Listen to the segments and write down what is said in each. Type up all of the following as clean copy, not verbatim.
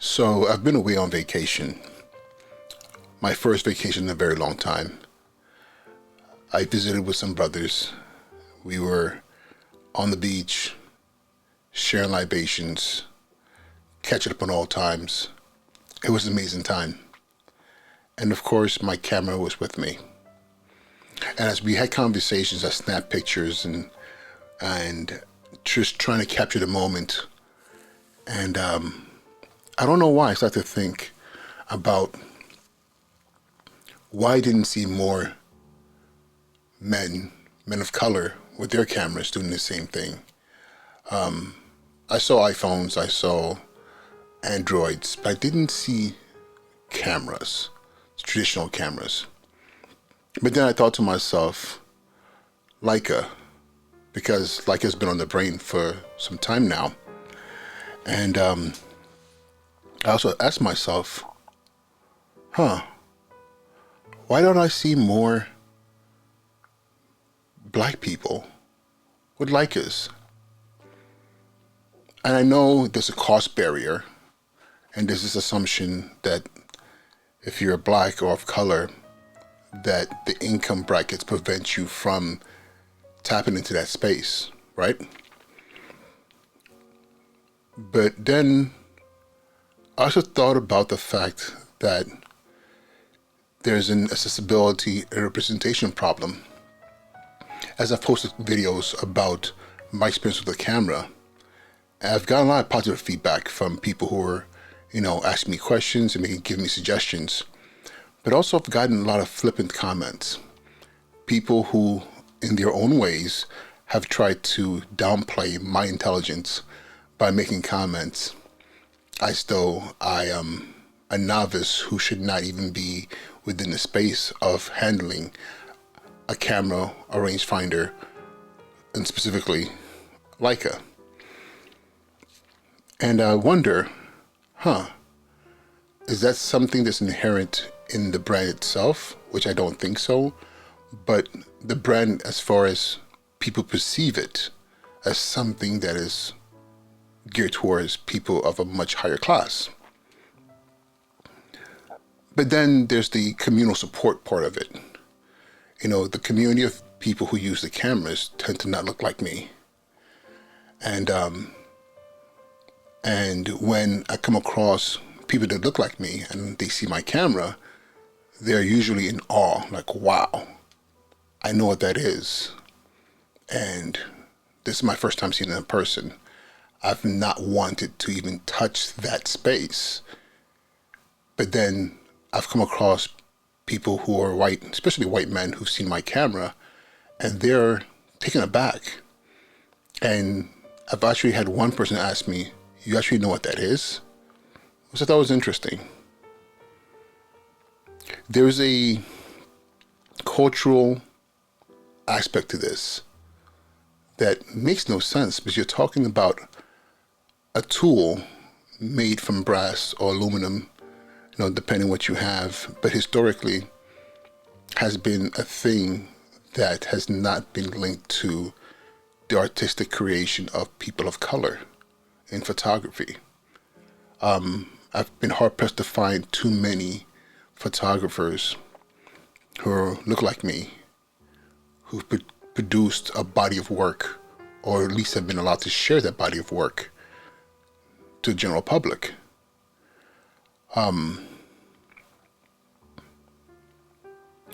So I've been away on vacation. My first vacation in a very long time. I visited with some brothers. We were on the beach, sharing libations, catching up on all times. It was an amazing time. And of course, my camera was with me. And as we had conversations, I snapped pictures and just trying to capture the moment. And I don't know why I started to think about why I didn't see more men of color with their cameras doing the same thing. I saw iPhones, I saw Androids, but I didn't see cameras, traditional cameras. But then I thought to myself, Leica, because Leica's been on the brain for some time now. And I also asked myself, why don't I see more black people with Leicas? And I know there's a cost barrier, and there's this assumption that if you're black or of color, that the income brackets prevent you from tapping into that space, right? But then I also thought about the fact that there's an accessibility and representation problem. As I've posted videos about my experience with the camera, I've gotten a lot of positive feedback from people who are, asking me questions and maybe giving me suggestions. But also I've gotten a lot of flippant comments. People who, in their own ways, have tried to downplay my intelligence by making comments as though I am a novice who should not even be within the space of handling a camera, a rangefinder, and specifically Leica. And I wonder, is that something that's inherent in the brand itself, which I don't think so, but the brand as far as people perceive it as something that is geared towards people of a much higher class. But then there's the communal support part of it. The community of people who use the cameras tend to not look like me. And when I come across people that look like me and they see my camera, they're usually in awe, like, wow, I know what that is. And this is my first time seeing it in person. I've not wanted to even touch that space. But then I've come across people who are white, especially white men who've seen my camera, and they're taken aback. And I've actually had one person ask me, you actually know what that is? Which I thought was interesting. There's a cultural aspect to this that makes no sense because you're talking about a tool made from brass or aluminum, depending what you have, but historically has been a thing that has not been linked to the artistic creation of people of color in photography. I've been hard pressed to find too many photographers who look like me, who've produced a body of work, or at least have been allowed to share that body of work to the general public.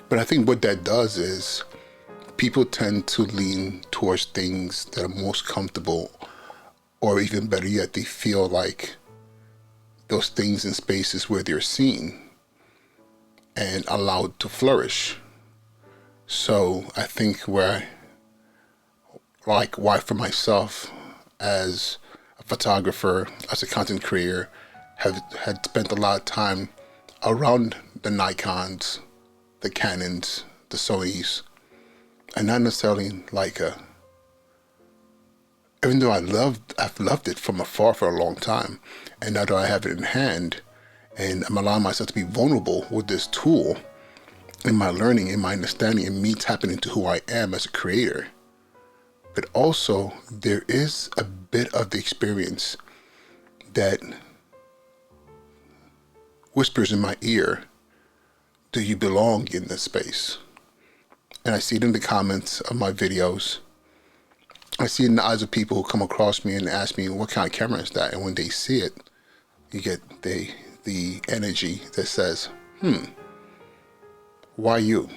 But I think what that does is people tend to lean towards things that are most comfortable, or even better yet, they feel like those things in spaces where they're seen and allowed to flourish. So I think why for myself as a photographer, as a content creator, had spent a lot of time around the Nikons, the Canons, the Sonys, and not necessarily Leica. Even though I've loved it from afar for a long time, and now that I have it in hand, and I'm allowing myself to be vulnerable with this tool, in my learning, in my understanding, and me tapping into who I am as a creator. But also, there is a bit of the experience that whispers in my ear, do you belong in this space? And I see it in the comments of my videos. I see it in the eyes of people who come across me and ask me, what kind of camera is that? And when they see it, you get the energy that says, why you?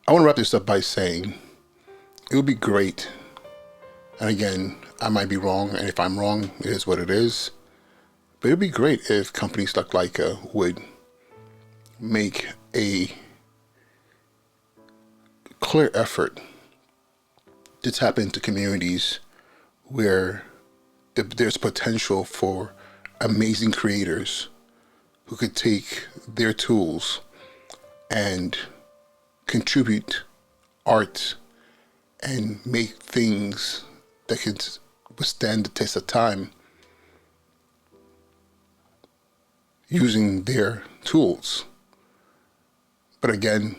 I want to wrap this up by saying it would be great, and again, I might be wrong, and if I'm wrong, it is what it is, but it would be great if companies like Leica would make a clear effort to tap into communities where there's potential for amazing creators who could take their tools and contribute art and make things that could withstand the test of time using their tools. But again,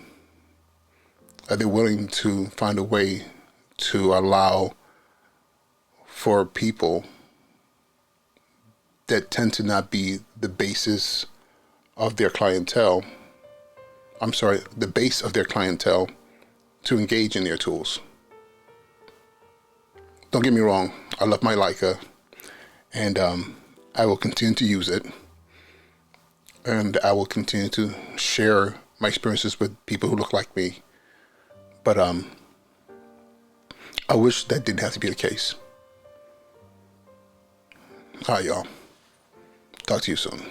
are they willing to find a way to allow for people that tend to not be the basis of their clientele, the base of their clientele, to engage in their tools? Don't get me wrong, I love my Leica, and I will continue to use it, and I will continue to share my experiences with people who look like me. But I wish that didn't have to be the case. All right, y'all. Talk to you soon.